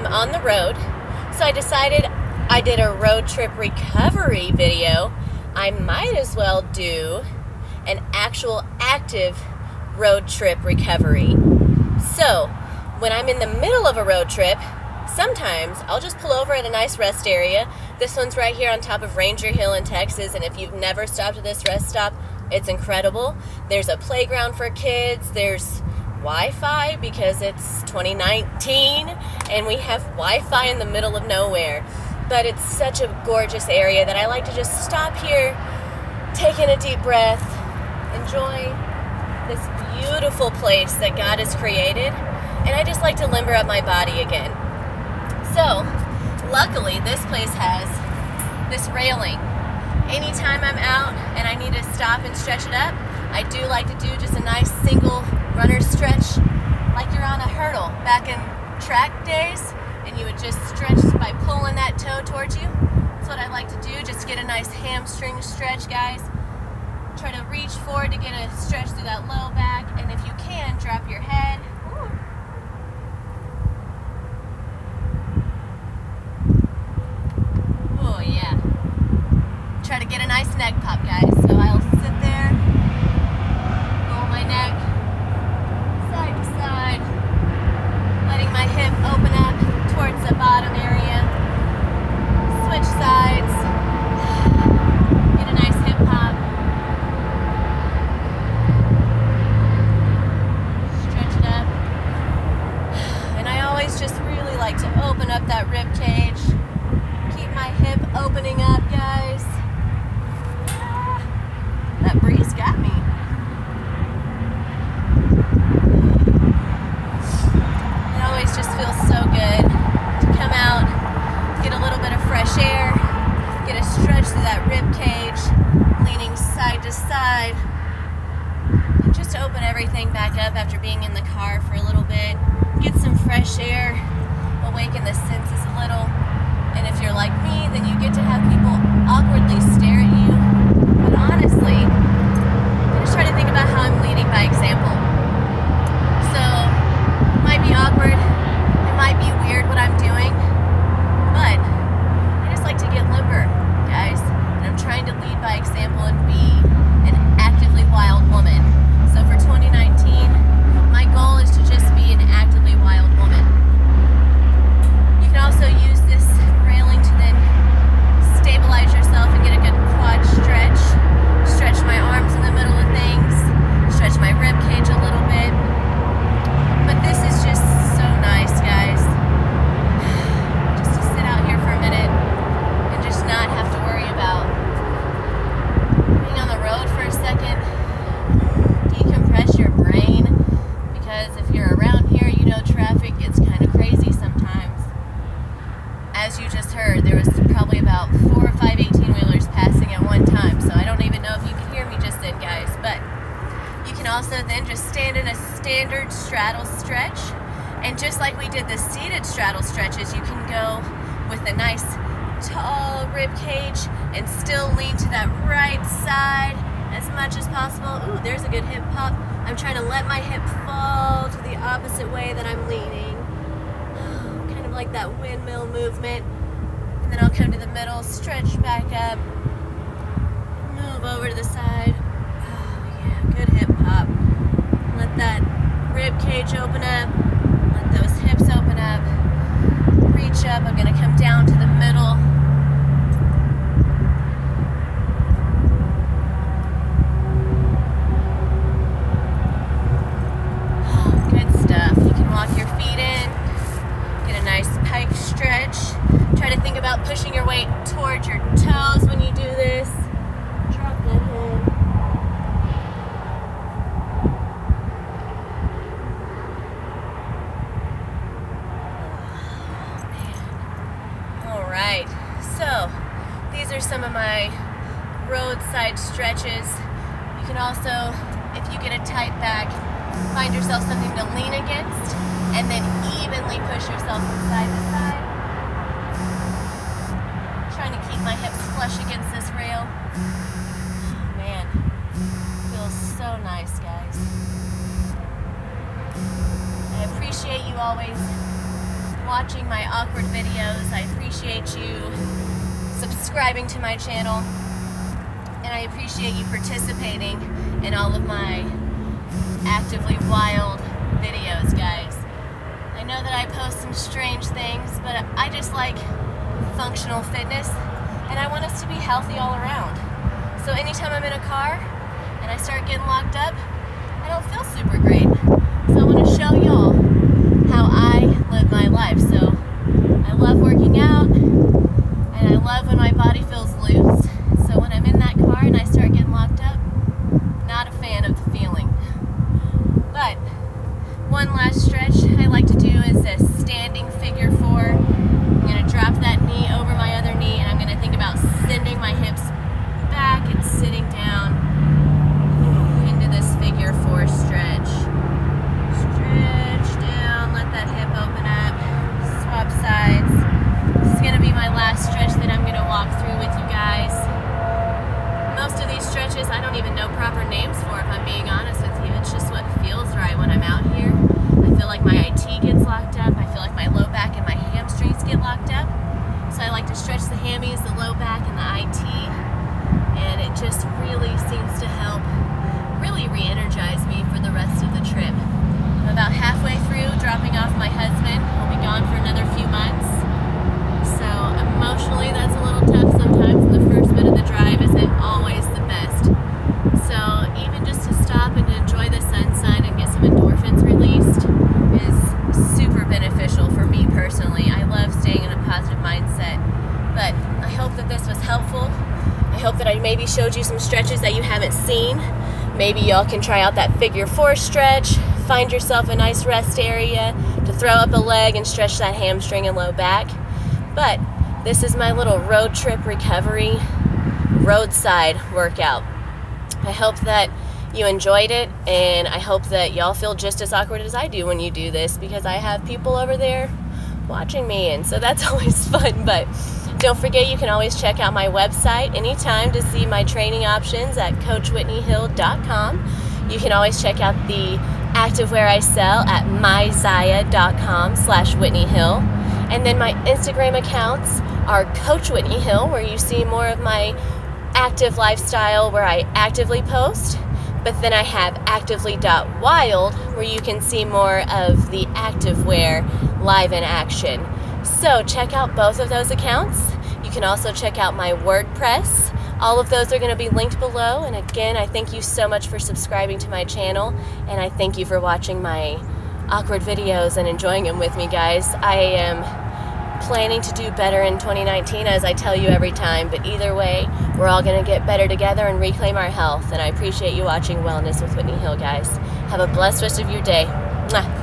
I'm on the road, so I decided I did a road trip recovery video. I might as well do an actual active road trip recovery. So, when I'm in the middle of a road trip, sometimes I'll just pull over at a nice rest area. This one's right here on top of Ranger Hill in Texas, and if you've never stopped at this rest stop, it's incredible. There's a playground for kids, there's Wi-Fi because it's 2019 and we have Wi-Fi in the middle of nowhere. But it's such a gorgeous area that I like to just stop here, take in a deep breath, enjoy this beautiful place that God has created, and I just like to limber up my body again. So, luckily this place has this railing. Anytime I'm out and I need to stop and stretch it up, I do like to do just a nice single runner stretch like you're on a hurdle back in track days, and you would just stretch by pulling that toe towards you. That's what I like to do, just get a nice hamstring stretch, guys. Try to reach forward to get a stretch through that low back, and if you can, drop your head. Oh yeah. Try to get a nice neck pop, guys. So I'll sit there, roll my neck side to side, letting my hip open up towards the bottom area. Switch sides, get a nice hip hop. Stretch it up. And I always just really like to open up that rib cage. Keep my hip opening up, guys. That breeze got me. It always just feels so good to come out, get a little bit of fresh air, get a stretch through that rib cage, leaning side to side, and just open everything back up after being in the car for a little bit. Get some fresh air, awaken the senses a little, and if you're like me, then you get to have people awkwardly stare at you. But honestly, I just try to think about how I'm leading by example. So, it might be awkward, it might be weird what I'm doing, but I just like to get limber, guys. And I'm trying to lead by example and be an actively wild woman. So for 2019, my goal is to just be an actively wild woman. You can also use this railing to then stabilize yourself and get a good quad stretch. Stretch my arms in the middle of things. Stretch my rib cage a little bit. But this is just so nice, guys. Just to sit out here for a minute and just not have to worry about being on the road for a second. Decompress your brain, because if you're around here, you know traffic gets kind of crazy sometimes. As you just heard, there was probably about 4 or 5 18-wheelers passing at one time, so I don't even know if you can hear me just then, guys. But you can also then just stand in a standard straddle stretch, and just like we did the seated straddle stretches, you can go with a nice tall rib cage and still lean to that right side as much as possible. Ooh, there's a good hip pop. I'm trying to let my hip fall to the opposite way that I'm leaning. Kind of like that windmill movement. And then I'll come to the middle, stretch back up, move over to the side. Oh yeah, good hip hop. Let that rib cage open up, let those hips open up. Reach up, I'm gonna come down to the middle. Oh, good stuff. You can walk your feet in, get a nice pike stretch. Try to think about pushing your weight towards your toes when you do this. Drop that head. Alright, so these are some of my roadside stretches. You can also, if you get a tight back, find yourself something to lean against and then evenly push yourself from side to side. Trying to keep my hips flush against this rail. Oh, man, feels so nice, guys. I appreciate you always watching my awkward videos. I appreciate you subscribing to my channel, and I appreciate you participating in all of my actively wild videos, guys. I know that I post some strange things, but I just like functional fitness, and I want us to be healthy all around. So anytime I'm in a car and I start getting locked up, I don't feel super great. So I want to show y'all how I live my life. So I love working out, and I love when my body feels loose. So when I'm in that car and I start getting locked up, not a fan of the feeling. But one last stretch I like to do is a standing figure four. I'm going to drop that knee over my other knee, and I'm going to think about sending my hips back and sitting down into this figure four stretch. Stretch down, let that hip open up, swap sides. This is going to be my last stretch that I'm going to walk through with you guys. Most of these stretches I don't even know proper names for, if I'm being honest with you. It's just what feels right when I'm out here. I feel like my IT gets locked up. I feel like my low back and my hamstrings get locked up. So I like to stretch the hammies, the low back, and the IT. And it just really seems to help really re-energize me for the rest of the trip. I'm about halfway through dropping off my husband. He'll be gone for another few months. So emotionally that's a little tough sometimes. The first bit of the drive isn't always the best. So even just to stop and to enjoy the sunshine and get some endorphins released is super beneficial for me personally. I love staying in a positive mindset. But I hope that this was helpful. I hope that I maybe showed you some stretches that you haven't seen. Maybe y'all can try out that figure four stretch. Find yourself a nice rest area to throw up a leg and stretch that hamstring and low back. But this is my little road trip recovery roadside workout. I hope that you enjoyed it, and I hope that y'all feel just as awkward as I do when you do this, because I have people over there watching me, and so that's always fun. But don't forget, you can always check out my website anytime to see my training options at coachwhitneyhill.com. You can always check out the activewear I sell at myzaya.com/whitneyhill. And then my Instagram accounts are Coach Whitney Hill, where you see more of my active lifestyle where I actively post. But then I have actively.wild, where you can see more of the activewear live in action. So check out both of those accounts. You can also check out my WordPress. All of those are going to be linked below. And again, I thank you so much for subscribing to my channel, and I thank you for watching my awkward videos and enjoying them with me, guys. I am planning to do better in 2019, as I tell you every time, but either way, we're all going to get better together and reclaim our health. And I appreciate you watching Wellness with Whitney Hill, guys. Have a blessed rest of your day. Mwah.